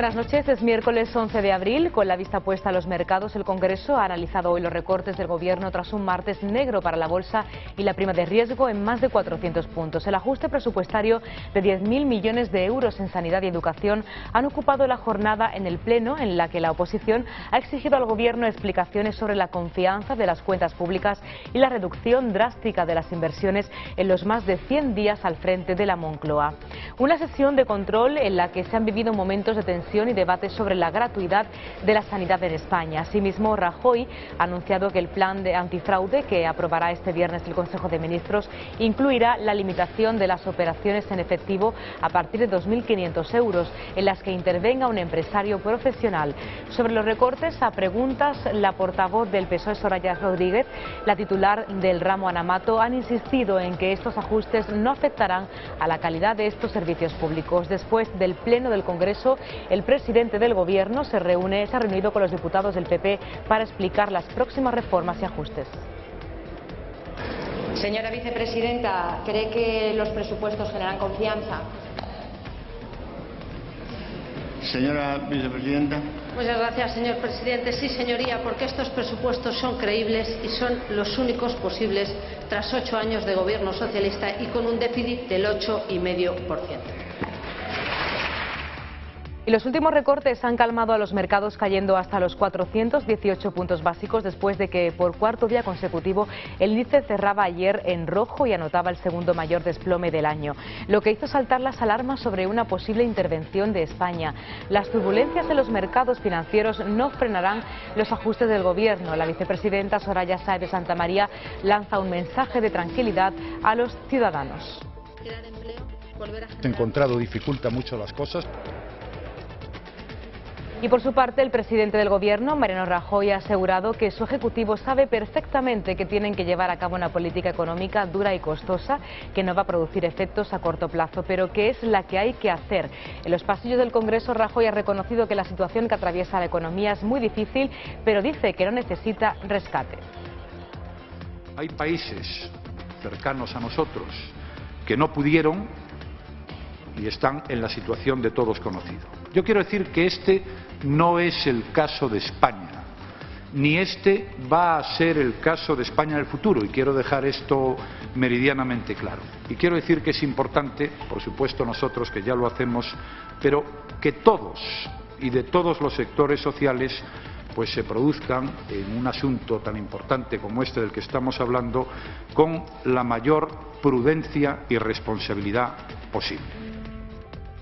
Buenas noches, es miércoles 11 de abril. Con la vista puesta a los mercados, el Congreso ha analizado hoy los recortes del Gobierno tras un martes negro para la bolsa y la prima de riesgo en más de 400 puntos. El ajuste presupuestario de 10.000 millones de euros en sanidad y educación han ocupado la jornada en el Pleno, en la que la oposición ha exigido al Gobierno explicaciones sobre la confianza de las cuentas públicas y la reducción drástica de las inversiones en los más de 100 días al frente de la Moncloa. Una sesión de control en la que se han vivido momentos de tensión y debate sobre la gratuidad de la sanidad en España. Asimismo, Rajoy ha anunciado que el plan de antifraude que aprobará este viernes el Consejo de Ministros incluirá la limitación de las operaciones en efectivo a partir de 2.500 euros en las que intervenga un empresario profesional. Sobre los recortes, a preguntas, la portavoz del PSOE, Soraya Rodríguez, la titular del ramo Anamato, han insistido en que estos ajustes no afectarán a la calidad de estos servicios públicos. Después del Pleno del Congreso, el presidente del Gobierno se ha reunido con los diputados del PP para explicar las próximas reformas y ajustes. Señora vicepresidenta, ¿cree que los presupuestos generan confianza? Señora vicepresidenta. Muchas gracias, señor presidente. Sí, señoría, porque estos presupuestos son creíbles y son los únicos posibles tras 8 años de gobierno socialista y con un déficit del 8,5%. Y los últimos recortes han calmado a los mercados, cayendo hasta los 418 puntos básicos después de que por cuarto día consecutivo el índice cerraba ayer en rojo y anotaba el segundo mayor desplome del año, lo que hizo saltar las alarmas sobre una posible intervención de España. Las turbulencias en los mercados financieros no frenarán los ajustes del Gobierno. La vicepresidenta Soraya Sáez de Santamaría lanza un mensaje de tranquilidad a los ciudadanos. Encontrado dificulta mucho las cosas. Y por su parte, el presidente del Gobierno, Mariano Rajoy, ha asegurado que su ejecutivo sabe perfectamente que tienen que llevar a cabo una política económica dura y costosa, que no va a producir efectos a corto plazo, pero que es la que hay que hacer. En los pasillos del Congreso, Rajoy ha reconocido que la situación que atraviesa la economía es muy difícil, pero dice que no necesita rescate. Hay países cercanos a nosotros que no pudieron y están en la situación de todos conocido. Yo quiero decir que este no es el caso de España, ni este va a ser el caso de España en el futuro, y quiero dejar esto meridianamente claro. Y quiero decir que es importante, por supuesto nosotros que ya lo hacemos, pero que todos y de todos los sectores sociales pues se produzcan en un asunto tan importante como este del que estamos hablando con la mayor prudencia y responsabilidad posible.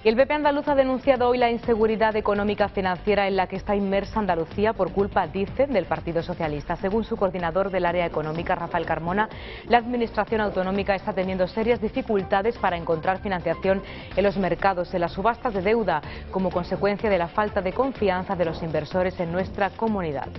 Y el PP andaluz ha denunciado hoy la inseguridad económica financiera en la que está inmersa Andalucía por culpa, dicen, del Partido Socialista. Según su coordinador del área económica, Rafael Carmona, la administración autonómica está teniendo serias dificultades para encontrar financiación en los mercados, en las subastas de deuda, como consecuencia de la falta de confianza de los inversores en nuestra comunidad.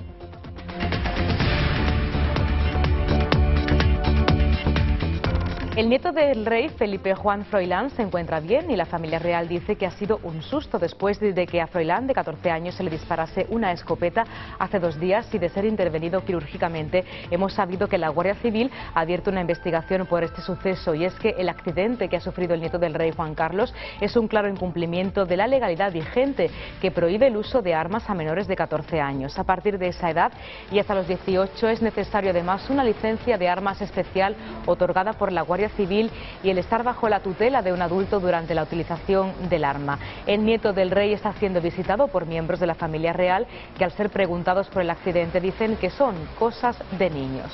El nieto del rey, Felipe Juan Froilán, se encuentra bien y la familia real dice que ha sido un susto después de que a Froilán, de 14 años, se le disparase una escopeta hace 2 días y de ser intervenido quirúrgicamente. Hemos sabido que la Guardia Civil ha abierto una investigación por este suceso, y es que el accidente que ha sufrido el nieto del rey, Juan Carlos, es un claro incumplimiento de la legalidad vigente que prohíbe el uso de armas a menores de 14 años. A partir de esa edad y hasta los 18 es necesario además una licencia de armas especial otorgada por la Guardia Civil y el estar bajo la tutela de un adulto durante la utilización del arma. El nieto del rey está siendo visitado por miembros de la familia real que, al ser preguntados por el accidente, dicen que son cosas de niños.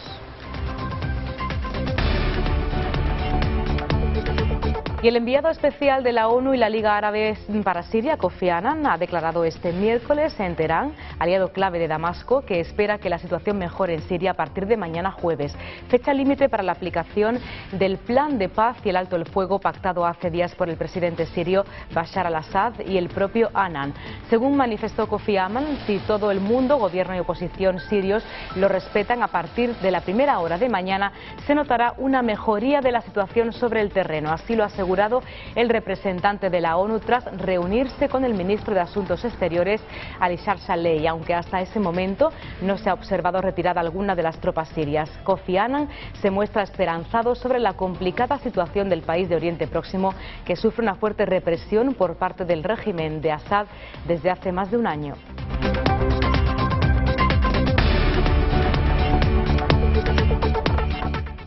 Y el enviado especial de la ONU y la Liga Árabe para Siria, Kofi Annan, ha declarado este miércoles en Teherán, aliado clave de Damasco, que espera que la situación mejore en Siria a partir de mañana jueves, fecha límite para la aplicación del plan de paz y el alto el fuego pactado hace días por el presidente sirio Bashar al-Assad y el propio Annan. Según manifestó Kofi Annan, si todo el mundo, gobierno y oposición sirios, lo respetan, a partir de la primera hora de mañana se notará una mejoría de la situación sobre el terreno. Así lo asegura asegurado el representante de la ONU tras reunirse con el ministro de Asuntos Exteriores, Ali Charles, aunque hasta ese momento no se ha observado retirada alguna de las tropas sirias. Kofi Annan se muestra esperanzado sobre la complicada situación del país de Oriente Próximo, que sufre una fuerte represión por parte del régimen de Assad desde hace más de un año.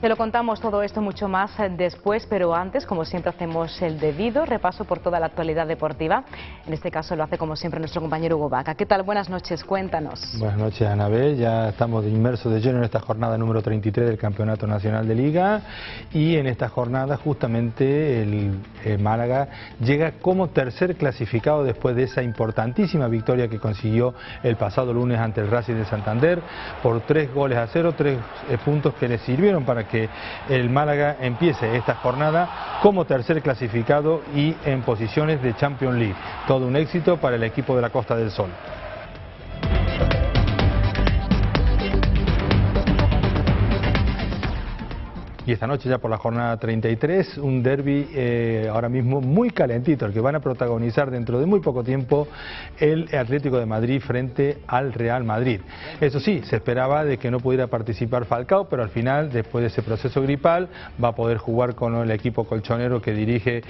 Te lo contamos todo esto mucho más después, pero antes, como siempre, hacemos el debido repaso por toda la actualidad deportiva. En este caso lo hace, como siempre, nuestro compañero Hugo Vaca. ¿Qué tal? Buenas noches, cuéntanos. Buenas noches, Anabel. Ya estamos inmersos de lleno en esta jornada número 33 del Campeonato Nacional de Liga, y en esta jornada justamente el Málaga llega como tercer clasificado después de esa importantísima victoria que consiguió el pasado lunes ante el Racing de Santander por 3-0, 3 puntos que le sirvieron para que el Málaga empiece esta jornada como tercer clasificado y en posiciones de Champions League. Todo un éxito para el equipo de la Costa del Sol. Y esta noche, ya por la jornada 33, un derbi ahora mismo muy calentito, el que van a protagonizar dentro de muy poco tiempo el Atlético de Madrid frente al Real Madrid. Eso sí, se esperaba de que no pudiera participar Falcao, pero al final, después de ese proceso gripal, va a poder jugar con el equipo colchonero que dirige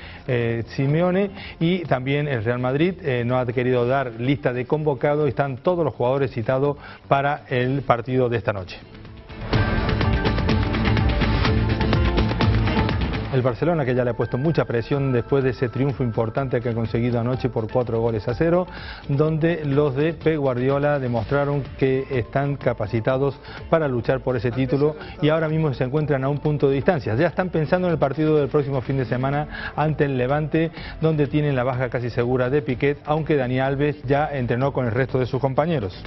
Simeone. Y también el Real Madrid no ha querido dar lista de convocados y están todos los jugadores citados para el partido de esta noche. El Barcelona, que ya le ha puesto mucha presión después de ese triunfo importante que ha conseguido anoche por 4-0, donde los de Pep Guardiola demostraron que están capacitados para luchar por ese título, y ahora mismo se encuentran a un punto de distancia. Ya están pensando en el partido del próximo fin de semana ante el Levante, donde tienen la baja casi segura de Piqué, aunque Dani Alves ya entrenó con el resto de sus compañeros.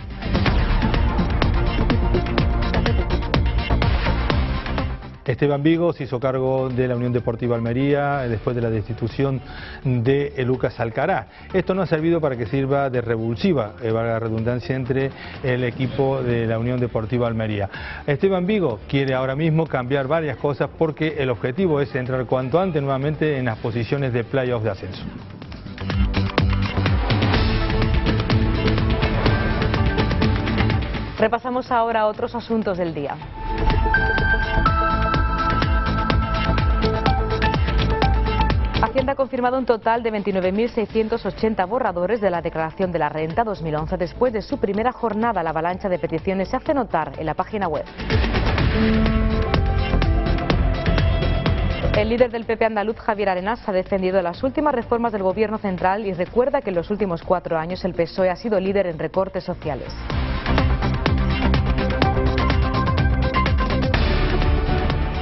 Esteban Vigo se hizo cargo de la Unión Deportiva Almería después de la destitución de Lucas Alcaraz. Esto no ha servido para que sirva de revulsiva, valga la redundancia, entre el equipo de la Unión Deportiva Almería. Esteban Vigo quiere ahora mismo cambiar varias cosas porque el objetivo es entrar cuanto antes nuevamente en las posiciones de playoff de ascenso. Repasamos ahora otros asuntos del día. Hacienda ha confirmado un total de 29.680 borradores de la declaración de la renta 2011 después de su primera jornada. La avalancha de peticiones se hace notar en la página web. El líder del PP andaluz, Javier Arenas, ha defendido las últimas reformas del gobierno central y recuerda que en los últimos 4 años el PSOE ha sido líder en recortes sociales.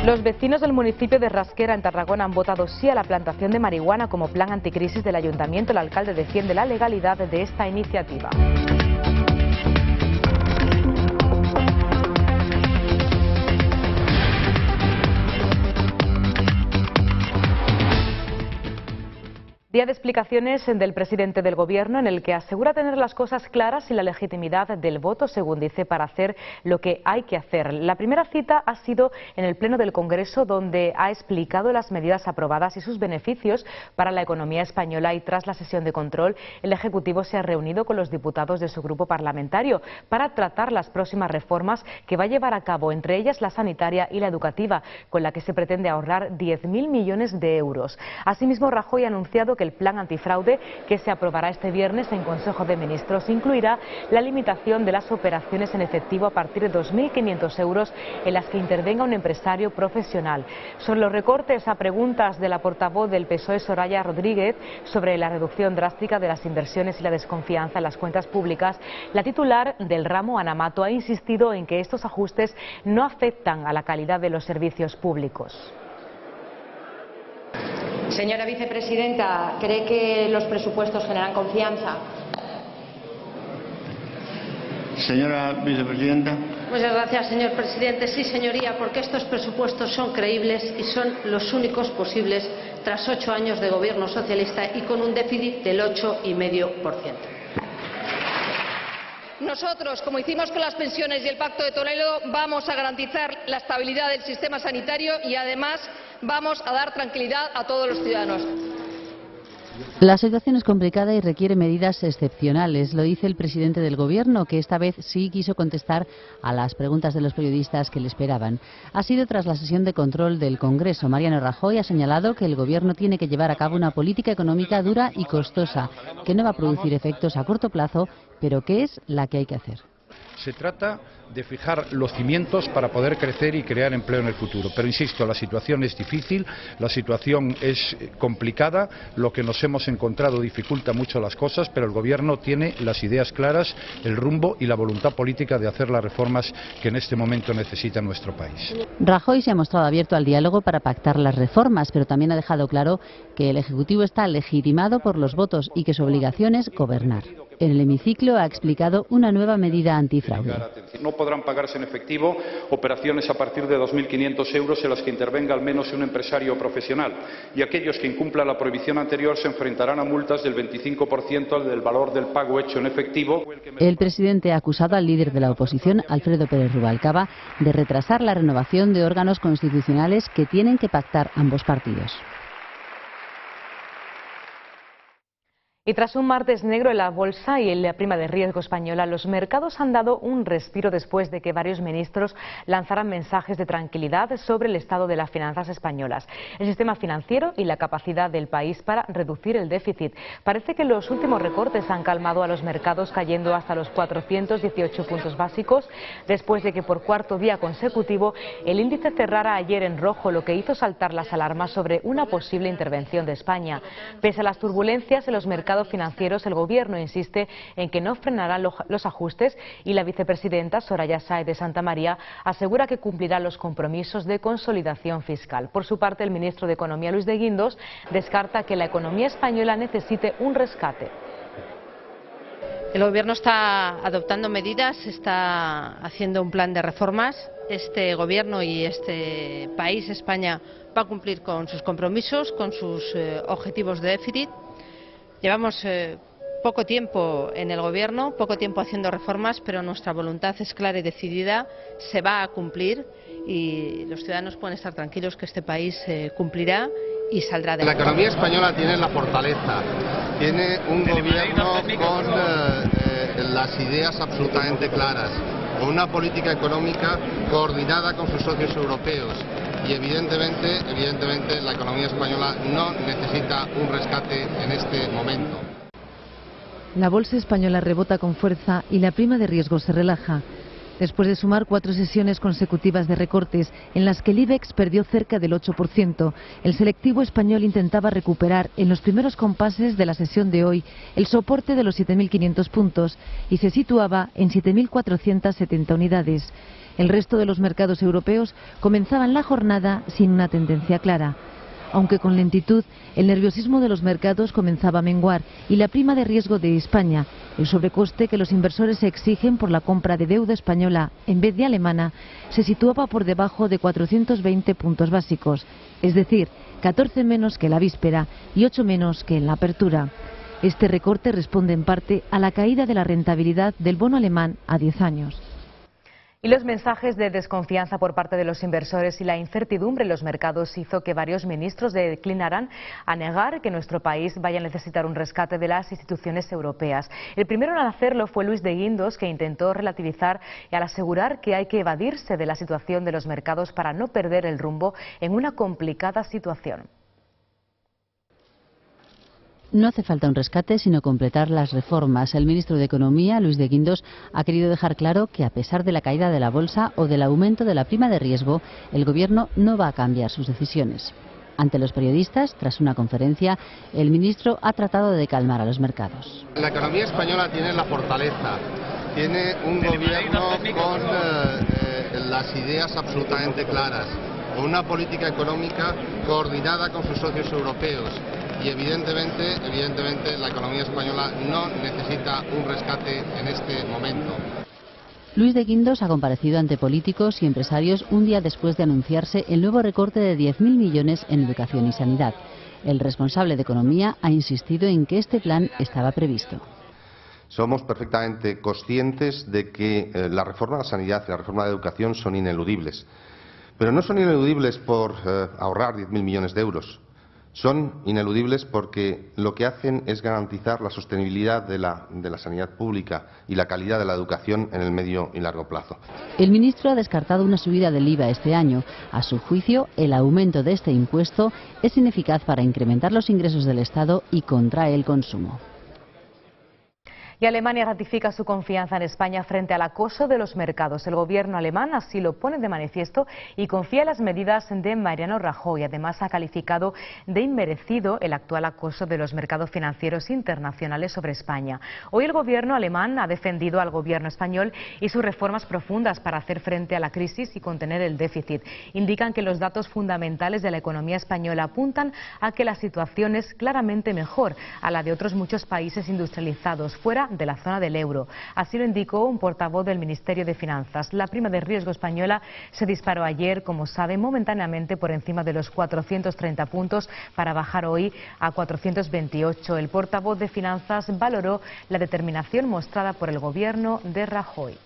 Los vecinos del municipio de Rasquera, en Tarragona, han votado sí a la plantación de marihuana como plan anticrisis del ayuntamiento. El alcalde defiende la legalidad de esta iniciativa. Día de explicaciones del presidente del Gobierno, en el que asegura tener las cosas claras y la legitimidad del voto, según dice, para hacer lo que hay que hacer. La primera cita ha sido en el Pleno del Congreso, donde ha explicado las medidas aprobadas y sus beneficios para la economía española, y tras la sesión de control, el Ejecutivo se ha reunido con los diputados de su grupo parlamentario para tratar las próximas reformas que va a llevar a cabo, entre ellas la sanitaria y la educativa, con la que se pretende ahorrar 10.000 millones de euros. Asimismo, Rajoy ha anunciado que el plan antifraude, que se aprobará este viernes en Consejo de Ministros, incluirá la limitación de las operaciones en efectivo a partir de 2.500 euros en las que intervenga un empresario profesional. Sobre los recortes, a preguntas de la portavoz del PSOE, Soraya Rodríguez, sobre la reducción drástica de las inversiones y la desconfianza en las cuentas públicas, la titular del ramo, Ana Mato, ha insistido en que estos ajustes no afectan a la calidad de los servicios públicos. Señora vicepresidenta, ¿cree que los presupuestos generan confianza? Señora vicepresidenta. Muchas gracias, señor presidente. Sí, señoría, porque estos presupuestos son creíbles y son los únicos posibles tras 8 años de gobierno socialista y con un déficit del 8,5%. Nosotros, como hicimos con las pensiones y el Pacto de Toledo, vamos a garantizar la estabilidad del sistema sanitario y, además, vamos a dar tranquilidad a todos los ciudadanos. La situación es complicada y requiere medidas excepcionales, lo dice el presidente del Gobierno, que esta vez sí quiso contestar a las preguntas de los periodistas que le esperaban. Ha sido tras la sesión de control del Congreso. Mariano Rajoy ha señalado que el Gobierno tiene que llevar a cabo una política económica dura y costosa, que no va a producir efectos a corto plazo, pero que es la que hay que hacer. Se trata de fijar los cimientos para poder crecer y crear empleo en el futuro. Pero insisto, la situación es difícil, la situación es complicada, lo que nos hemos encontrado dificulta mucho las cosas, pero el Gobierno tiene las ideas claras, el rumbo y la voluntad política de hacer las reformas que en este momento necesita nuestro país. Rajoy se ha mostrado abierto al diálogo para pactar las reformas, pero también ha dejado claro que el Ejecutivo está legitimado por los votos y que su obligación es gobernar. En el hemiciclo ha explicado una nueva medida antifraude. No podrán pagarse en efectivo operaciones a partir de 2.500 euros en las que intervenga al menos un empresario profesional, y aquellos que incumplan la prohibición anterior se enfrentarán a multas del 25% del valor del pago hecho en efectivo. El presidente ha acusado al líder de la oposición, Alfredo Pérez Rubalcaba, de retrasar la renovación de órganos constitucionales que tienen que pactar ambos partidos. Y tras un martes negro en la bolsa y en la prima de riesgo española, los mercados han dado un respiro después de que varios ministros lanzaran mensajes de tranquilidad sobre el estado de las finanzas españolas, el sistema financiero y la capacidad del país para reducir el déficit. Parece que los últimos recortes han calmado a los mercados, cayendo hasta los 418 puntos básicos, después de que por cuarto día consecutivo el índice cerrara ayer en rojo, lo que hizo saltar las alarmas sobre una posible intervención de España. Pese a las turbulencias en los mercados financieros, el Gobierno insiste en que no frenará los ajustes y la vicepresidenta Soraya Sáez de Santamaría asegura que cumplirá los compromisos de consolidación fiscal. Por su parte, el ministro de Economía, Luis de Guindos, descarta que la economía española necesite un rescate. El Gobierno está adoptando medidas, está haciendo un plan de reformas. Este Gobierno y este país, España, va a cumplir con sus compromisos, con sus objetivos de déficit. Llevamos poco tiempo en el Gobierno, poco tiempo haciendo reformas, pero nuestra voluntad es clara y decidida, se va a cumplir y los ciudadanos pueden estar tranquilos que este país cumplirá y saldrá de la economía española tiene la fortaleza, tiene un Gobierno con las ideas absolutamente claras, con una política económica coordinada con sus socios europeos. Y evidentemente la economía española no necesita un rescate en este momento. La bolsa española rebota con fuerza y la prima de riesgo se relaja. Después de sumar 4 sesiones consecutivas de recortes en las que el IBEX perdió cerca del 8%, el selectivo español intentaba recuperar en los primeros compases de la sesión de hoy el soporte de los 7.500 puntos y se situaba en 7.470 unidades. El resto de los mercados europeos comenzaban la jornada sin una tendencia clara. Aunque con lentitud, el nerviosismo de los mercados comenzaba a menguar y la prima de riesgo de España, el sobrecoste que los inversores exigen por la compra de deuda española en vez de alemana, se situaba por debajo de 420 puntos básicos, es decir, 14 menos que la víspera y 8 menos que en la apertura. Este recorte responde en parte a la caída de la rentabilidad del bono alemán a 10 años. Y los mensajes de desconfianza por parte de los inversores y la incertidumbre en los mercados hizo que varios ministros declinaran a negar que nuestro país vaya a necesitar un rescate de las instituciones europeas. El primero en hacerlo fue Luis de Guindos, que intentó relativizar y al asegurar que hay que evadirse de la situación de los mercados para no perder el rumbo en una complicada situación. No hace falta un rescate, sino completar las reformas. El ministro de Economía, Luis de Guindos, ha querido dejar claro que a pesar de la caída de la bolsa o del aumento de la prima de riesgo, el Gobierno no va a cambiar sus decisiones. Ante los periodistas, tras una conferencia, el ministro ha tratado de calmar a los mercados. La economía española tiene la fortaleza, tiene un Gobierno con las ideas absolutamente claras, con una política económica coordinada con sus socios europeos. Y evidentemente la economía española no necesita un rescate en este momento. Luis de Guindos ha comparecido ante políticos y empresarios un día después de anunciarse el nuevo recorte de 10.000 millones en educación y sanidad. El responsable de Economía ha insistido en que este plan estaba previsto. Somos perfectamente conscientes de que la reforma de la sanidad y la reforma de la educación son ineludibles. Pero no son ineludibles por ahorrar 10.000 millones de euros. Son ineludibles porque lo que hacen es garantizar la sostenibilidad de la sanidad pública y la calidad de la educación en el medio y largo plazo. El ministro ha descartado una subida del IVA este año. A su juicio, el aumento de este impuesto es ineficaz para incrementar los ingresos del Estado y contrae el consumo. Y Alemania ratifica su confianza en España frente al acoso de los mercados. El gobierno alemán así lo pone de manifiesto y confía en las medidas de Mariano Rajoy. Además, ha calificado de inmerecido el actual acoso de los mercados financieros internacionales sobre España. Hoy el gobierno alemán ha defendido al gobierno español y sus reformas profundas para hacer frente a la crisis y contener el déficit. Indican que los datos fundamentales de la economía española apuntan a que la situación es claramente mejor a la de otros muchos países industrializados fuera de la zona del euro. Así lo indicó un portavoz del Ministerio de Finanzas. La prima de riesgo española se disparó ayer, como sabe, momentáneamente por encima de los 430 puntos para bajar hoy a 428. El portavoz de Finanzas valoró la determinación mostrada por el gobierno de Rajoy.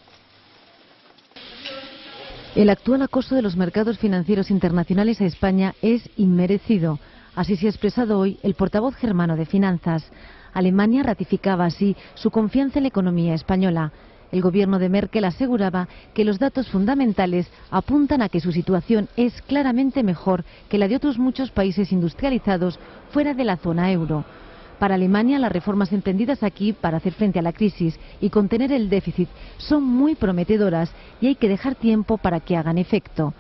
El actual acoso de los mercados financieros internacionales a España es inmerecido. Así se ha expresado hoy el portavoz germano de Finanzas. Alemania ratificaba así su confianza en la economía española. El gobierno de Merkel aseguraba que los datos fundamentales apuntan a que su situación es claramente mejor que la de otros muchos países industrializados fuera de la zona euro. Para Alemania, las reformas emprendidas aquí para hacer frente a la crisis y contener el déficit son muy prometedoras y hay que dejar tiempo para que hagan efecto.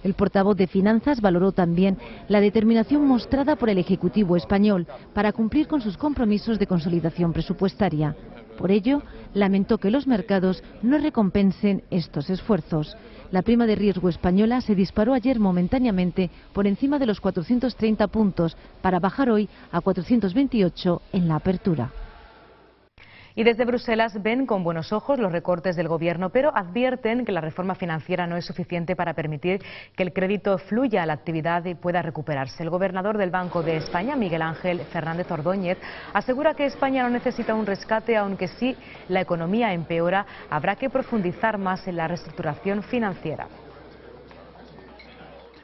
El portavoz de Finanzas valoró también la determinación mostrada por el Ejecutivo español para cumplir con sus compromisos de consolidación presupuestaria. Por ello, lamentó que los mercados no recompensen estos esfuerzos. La prima de riesgo española se disparó ayer momentáneamente por encima de los 430 puntos para bajar hoy a 428 en la apertura. Y desde Bruselas ven con buenos ojos los recortes del gobierno, pero advierten que la reforma financiera no es suficiente para permitir que el crédito fluya a la actividad y pueda recuperarse. El gobernador del Banco de España, Miguel Ángel Fernández Ordóñez, asegura que España no necesita un rescate, aunque si la economía empeora, habrá que profundizar más en la reestructuración financiera.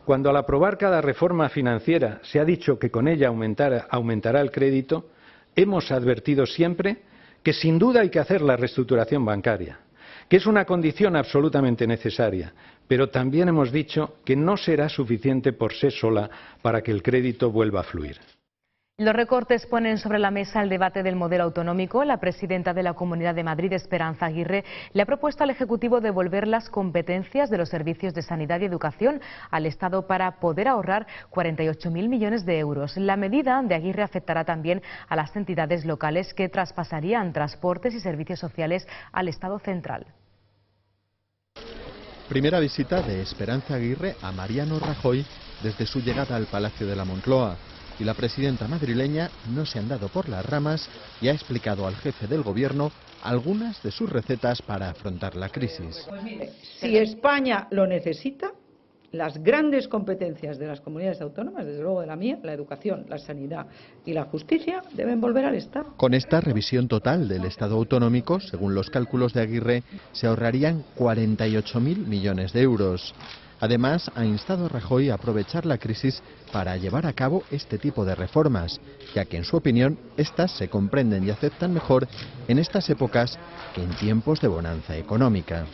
Cuando al aprobar cada reforma financiera se ha dicho que con ella aumentará el crédito, hemos advertido siempre que sin duda hay que hacer la reestructuración bancaria, que es una condición absolutamente necesaria, pero también hemos dicho que no será suficiente por sí sola para que el crédito vuelva a fluir. Los recortes ponen sobre la mesa el debate del modelo autonómico. La presidenta de la Comunidad de Madrid, Esperanza Aguirre, le ha propuesto al Ejecutivo devolver las competencias de los servicios de sanidad y educación al Estado para poder ahorrar 48.000 millones de euros. La medida de Aguirre afectará también a las entidades locales que traspasarían transportes y servicios sociales al Estado central. Primera visita de Esperanza Aguirre a Mariano Rajoy desde su llegada al Palacio de la Moncloa. Y la presidenta madrileña no se ha andado por las ramas y ha explicado al jefe del gobierno algunas de sus recetas para afrontar la crisis. Pues mire, si España lo necesita, las grandes competencias de las comunidades autónomas, desde luego de la mía, la educación, la sanidad y la justicia, deben volver al Estado. Con esta revisión total del Estado autonómico, según los cálculos de Aguirre, se ahorrarían 48.000 millones de euros. Además, ha instado a Rajoy a aprovechar la crisis para llevar a cabo este tipo de reformas, ya que en su opinión estas se comprenden y aceptan mejor en estas épocas que en tiempos de bonanza económica.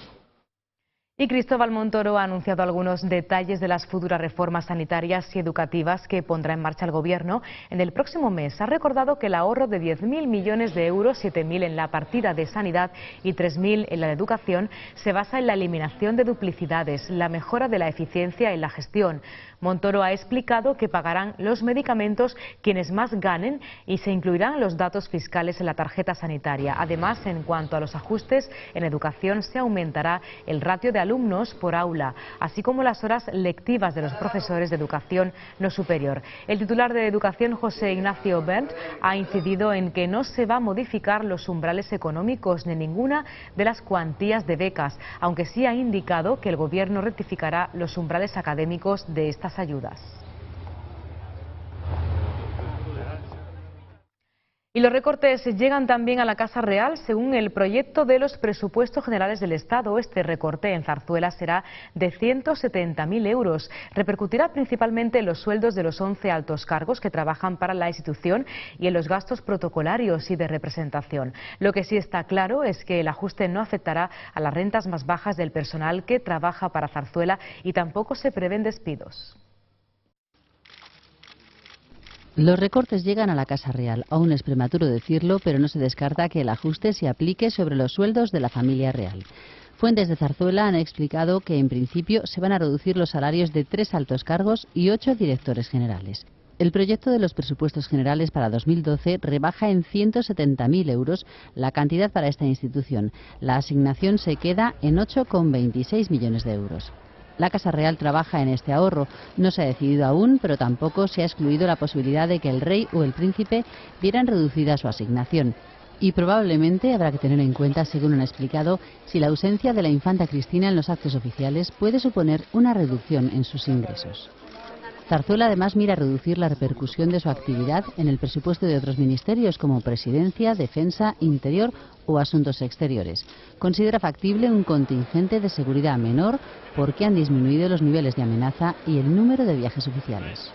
Y Cristóbal Montoro ha anunciado algunos detalles de las futuras reformas sanitarias y educativas que pondrá en marcha el Gobierno en el próximo mes. Ha recordado que el ahorro de 10.000 millones de euros, 7.000 en la partida de sanidad y 3.000 en la de educación, se basa en la eliminación de duplicidades, la mejora de la eficiencia en la gestión. Montoro ha explicado que pagarán los medicamentos quienes más ganen y se incluirán los datos fiscales en la tarjeta sanitaria. Además, en cuanto a los ajustes, en educación se aumentará el ratio de alumnos por aula, así como las horas lectivas de los profesores de educación no superior. El titular de Educación, José Ignacio Bert, ha incidido en que no se va a modificar los umbrales económicos ni ninguna de las cuantías de becas, aunque sí ha indicado que el Gobierno rectificará los umbrales académicos de estas ayudas. Y los recortes llegan también a la Casa Real según el proyecto de los presupuestos generales del Estado. Este recorte en Zarzuela será de 170.000 euros. Repercutirá principalmente en los sueldos de los 11 altos cargos que trabajan para la institución y en los gastos protocolarios y de representación. Lo que sí está claro es que el ajuste no afectará a las rentas más bajas del personal que trabaja para Zarzuela y tampoco se prevén despidos. Los recortes llegan a la Casa Real. Aún es prematuro decirlo, pero no se descarta que el ajuste se aplique sobre los sueldos de la familia real. Fuentes de Zarzuela han explicado que en principio se van a reducir los salarios de 3 altos cargos y 8 directores generales. El proyecto de los presupuestos generales para 2012 rebaja en 170.000 euros la cantidad para esta institución. La asignación se queda en 8,26 millones de euros. La Casa Real trabaja en este ahorro. No se ha decidido aún, pero tampoco se ha excluido la posibilidad de que el rey o el príncipe vieran reducida su asignación. Y probablemente habrá que tener en cuenta, según han explicado, si la ausencia de la infanta Cristina en los actos oficiales puede suponer una reducción en sus ingresos. Zarzuela además mira reducir la repercusión de su actividad en el presupuesto de otros ministerios como Presidencia, Defensa, Interior o Asuntos Exteriores. Considera factible un contingente de seguridad menor porque han disminuido los niveles de amenaza y el número de viajes oficiales.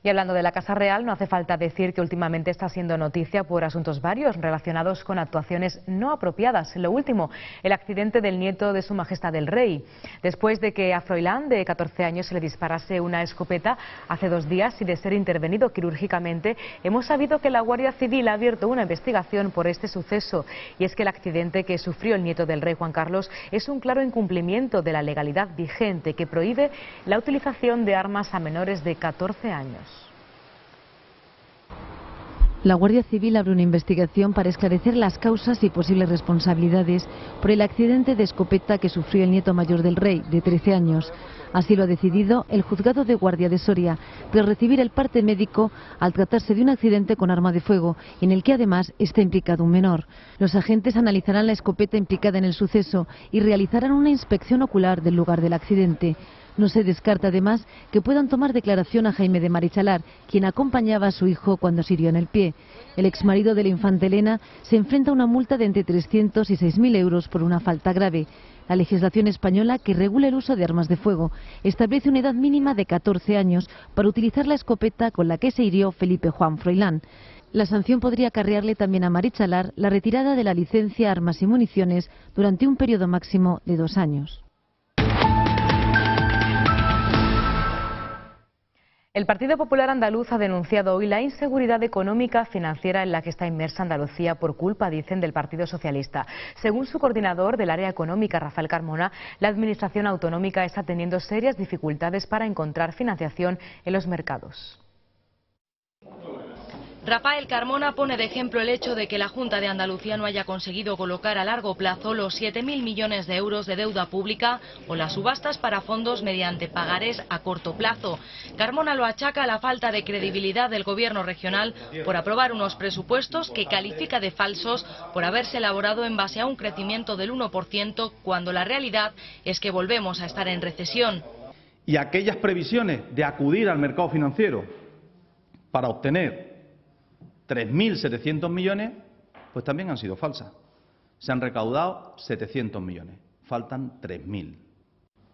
Y hablando de la Casa Real, no hace falta decir que últimamente está siendo noticia por asuntos varios relacionados con actuaciones no apropiadas. Lo último, el accidente del nieto de Su Majestad el Rey. Después de que a Froilán, de 14 años, se le disparase una escopeta hace 2 días y de ser intervenido quirúrgicamente, hemos sabido que la Guardia Civil ha abierto una investigación por este suceso. Y es que el accidente que sufrió el nieto del Rey Juan Carlos es un claro incumplimiento de la legalidad vigente que prohíbe la utilización de armas a menores de 14 años. La Guardia Civil abre una investigación para esclarecer las causas y posibles responsabilidades por el accidente de escopeta que sufrió el nieto mayor del rey, de 13 años. Así lo ha decidido el Juzgado de Guardia de Soria, tras recibir el parte médico al tratarse de un accidente con arma de fuego, en el que además está implicado un menor. Los agentes analizarán la escopeta implicada en el suceso y realizarán una inspección ocular del lugar del accidente. No se descarta además que puedan tomar declaración a Jaime de Marichalar, quien acompañaba a su hijo cuando se hirió en el pie. El exmarido de la infanta Elena se enfrenta a una multa de entre 300 y 6.000 euros por una falta grave. La legislación española, que regula el uso de armas de fuego, establece una edad mínima de 14 años para utilizar la escopeta con la que se hirió Felipe Juan Froilán. La sanción podría acarrearle también a Marichalar la retirada de la licencia Armas y Municiones durante un periodo máximo de 2 años. El Partido Popular Andaluz ha denunciado hoy la inseguridad económica financiera en la que está inmersa Andalucía por culpa, dicen, del Partido Socialista. Según su coordinador del área económica, Rafael Carmona, la administración autonómica está teniendo serias dificultades para encontrar financiación en los mercados. Rafael Carmona pone de ejemplo el hecho de que la Junta de Andalucía no haya conseguido colocar a largo plazo los 7.000 millones de euros de deuda pública o las subastas para fondos mediante pagarés a corto plazo. Carmona lo achaca a la falta de credibilidad del gobierno regional por aprobar unos presupuestos que califica de falsos por haberse elaborado en base a un crecimiento del 1% cuando la realidad es que volvemos a estar en recesión. Y aquellas previsiones de acudir al mercado financiero para obtener 3.700 millones, pues también han sido falsas. Se han recaudado 700 millones, faltan 3.000.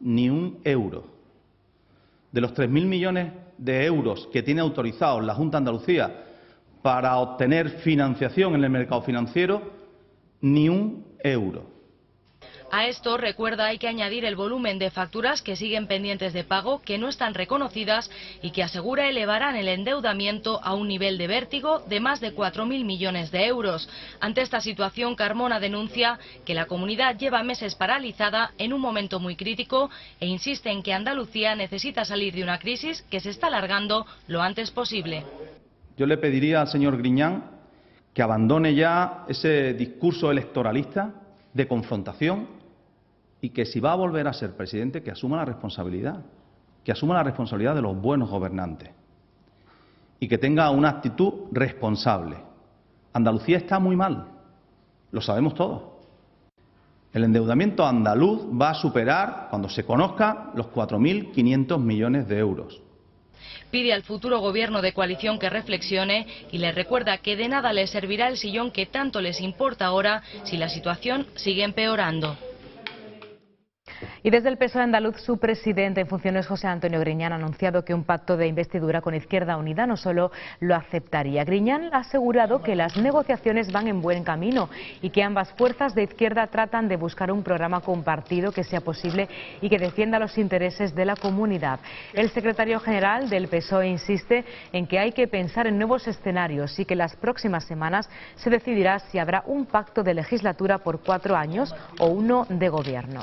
Ni un euro. De los 3.000 millones de euros que tiene autorizados la Junta de Andalucía para obtener financiación en el mercado financiero, ni un euro. A esto, recuerda, hay que añadir el volumen de facturas que siguen pendientes de pago, que no están reconocidas y que asegura elevarán el endeudamiento a un nivel de vértigo de más de 4.000 millones de euros. Ante esta situación, Carmona denuncia que la comunidad lleva meses paralizada en un momento muy crítico e insiste en que Andalucía necesita salir de una crisis que se está alargando lo antes posible. Yo le pediría al señor Griñán que abandone ya ese discurso electoralista de confrontación y que si va a volver a ser presidente, que asuma la responsabilidad de los buenos gobernantes y que tenga una actitud responsable. Andalucía está muy mal, lo sabemos todos. El endeudamiento andaluz va a superar, cuando se conozca, los 4.500 millones de euros. Pide al futuro gobierno de coalición que reflexione y les recuerda que de nada les servirá el sillón que tanto les importa ahora si la situación sigue empeorando. Y desde el PSOE andaluz, su presidente en funciones, José Antonio Griñán, ha anunciado que un pacto de investidura con Izquierda Unida no solo lo aceptaría. Griñán ha asegurado que las negociaciones van en buen camino y que ambas fuerzas de izquierda tratan de buscar un programa compartido que sea posible y que defienda los intereses de la comunidad. El secretario general del PSOE insiste en que hay que pensar en nuevos escenarios y que las próximas semanas se decidirá si habrá un pacto de legislatura por 4 años o uno de gobierno.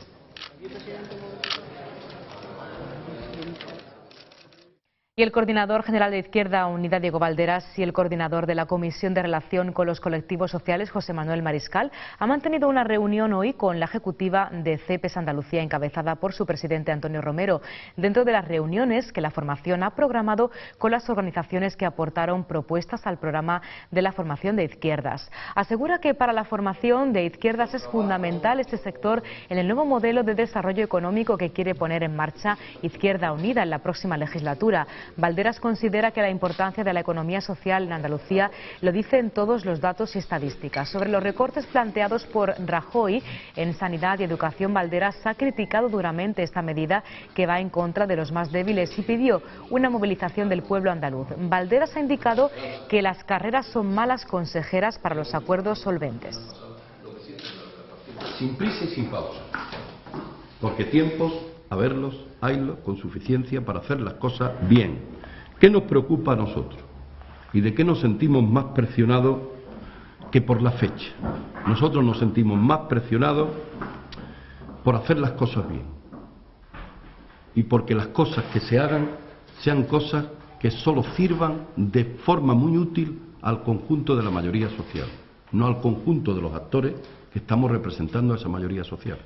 Y el coordinador general de Izquierda Unida, Diego Valderas, y el coordinador de la Comisión de Relación con los Colectivos Sociales, José Manuel Mariscal, han mantenido una reunión hoy con la ejecutiva de CEPES Andalucía, encabezada por su presidente Antonio Romero, dentro de las reuniones que la formación ha programado con las organizaciones que aportaron propuestas al programa de la formación de izquierdas. Asegura que para la formación de izquierdas es fundamental este sector en el nuevo modelo de desarrollo económico que quiere poner en marcha Izquierda Unida en la próxima legislatura. Valderas considera que la importancia de la economía social en Andalucía lo dicen todos los datos y estadísticas. Sobre los recortes planteados por Rajoy en sanidad y educación, Valderas ha criticado duramente esta medida que va en contra de los más débiles y pidió una movilización del pueblo andaluz. Valderas ha indicado que las carreras son malas consejeras para los acuerdos solventes. Sin prisa y sin pausa, porque tiempos a verlos, haylos, con suficiencia para hacer las cosas bien. ¿Qué nos preocupa a nosotros? ¿Y de qué nos sentimos más presionados que por la fecha? Nosotros nos sentimos más presionados por hacer las cosas bien. Y porque las cosas que se hagan sean cosas que solo sirvan de forma muy útil al conjunto de la mayoría social, no al conjunto de los actores que estamos representando a esa mayoría social.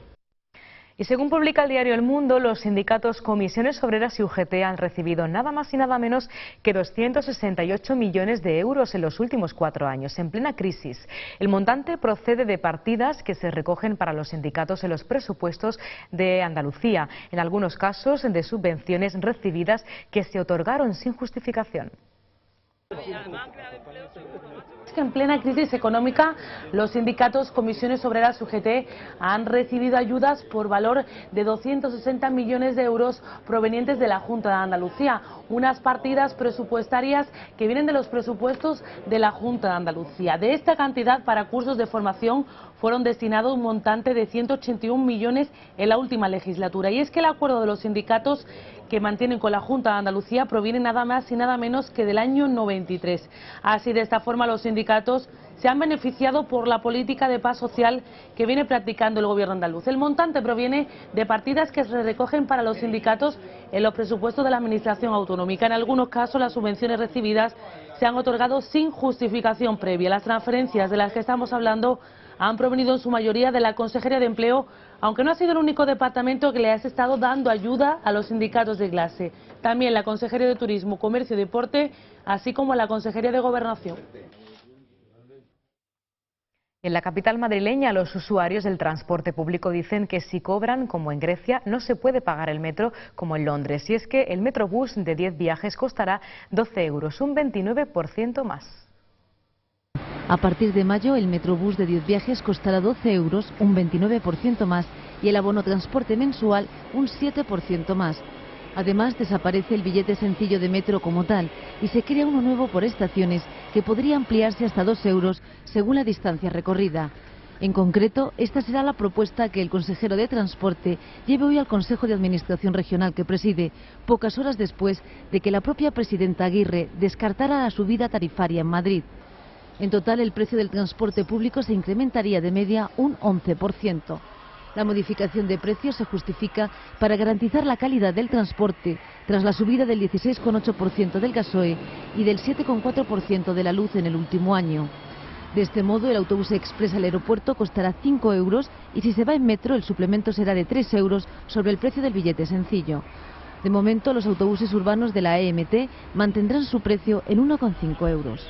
Y según publica el diario El Mundo, los sindicatos Comisiones Obreras y UGT han recibido nada más y nada menos que 268 millones de euros en los últimos 4 años, en plena crisis. El montante procede de partidas que se recogen para los sindicatos en los presupuestos de Andalucía, en algunos casos de subvenciones recibidas que se otorgaron sin justificación. En plena crisis económica, los sindicatos Comisiones Obreras UGT han recibido ayudas por valor de 260 millones de euros provenientes de la Junta de Andalucía, unas partidas presupuestarias que vienen de los presupuestos de la Junta de Andalucía. De esta cantidad, para cursos de formación fueron destinados un montante de 181 millones en la última legislatura. Y es que el acuerdo de los sindicatos que mantienen con la Junta de Andalucía proviene nada más y nada menos que del año 93. Así, de esta forma, los sindicatos se han beneficiado por la política de paz social que viene practicando el gobierno andaluz. El montante proviene de partidas que se recogen para los sindicatos en los presupuestos de la Administración Autonómica. En algunos casos, las subvenciones recibidas se han otorgado sin justificación previa. Las transferencias de las que estamos hablando han provenido en su mayoría de la Consejería de Empleo, aunque no ha sido el único departamento que le ha estado dando ayuda a los sindicatos de clase. También la Consejería de Turismo, Comercio y Deporte, así como la Consejería de Gobernación. En la capital madrileña, los usuarios del transporte público dicen que si cobran como en Grecia, no se puede pagar el metro como en Londres. Y es que el Metrobús de 10 viajes costará 12 euros, un 29% más. A partir de mayo, el Metrobús de 10 viajes costará 12 euros, un 29% más, y el abono transporte mensual un 7% más. Además, desaparece el billete sencillo de metro como tal y se crea uno nuevo por estaciones que podría ampliarse hasta 2 euros según la distancia recorrida. En concreto, esta será la propuesta que el consejero de Transporte lleve hoy al Consejo de Administración Regional que preside, pocas horas después de que la propia presidenta Aguirre descartara la subida tarifaria en Madrid. En total, el precio del transporte público se incrementaría de media un 11%. La modificación de precios se justifica para garantizar la calidad del transporte tras la subida del 16,8% del gasoil y del 7,4% de la luz en el último año. De este modo, el autobús express al aeropuerto costará 5 euros y si se va en metro el suplemento será de 3 euros sobre el precio del billete sencillo. De momento, los autobuses urbanos de la EMT mantendrán su precio en 1,5 euros.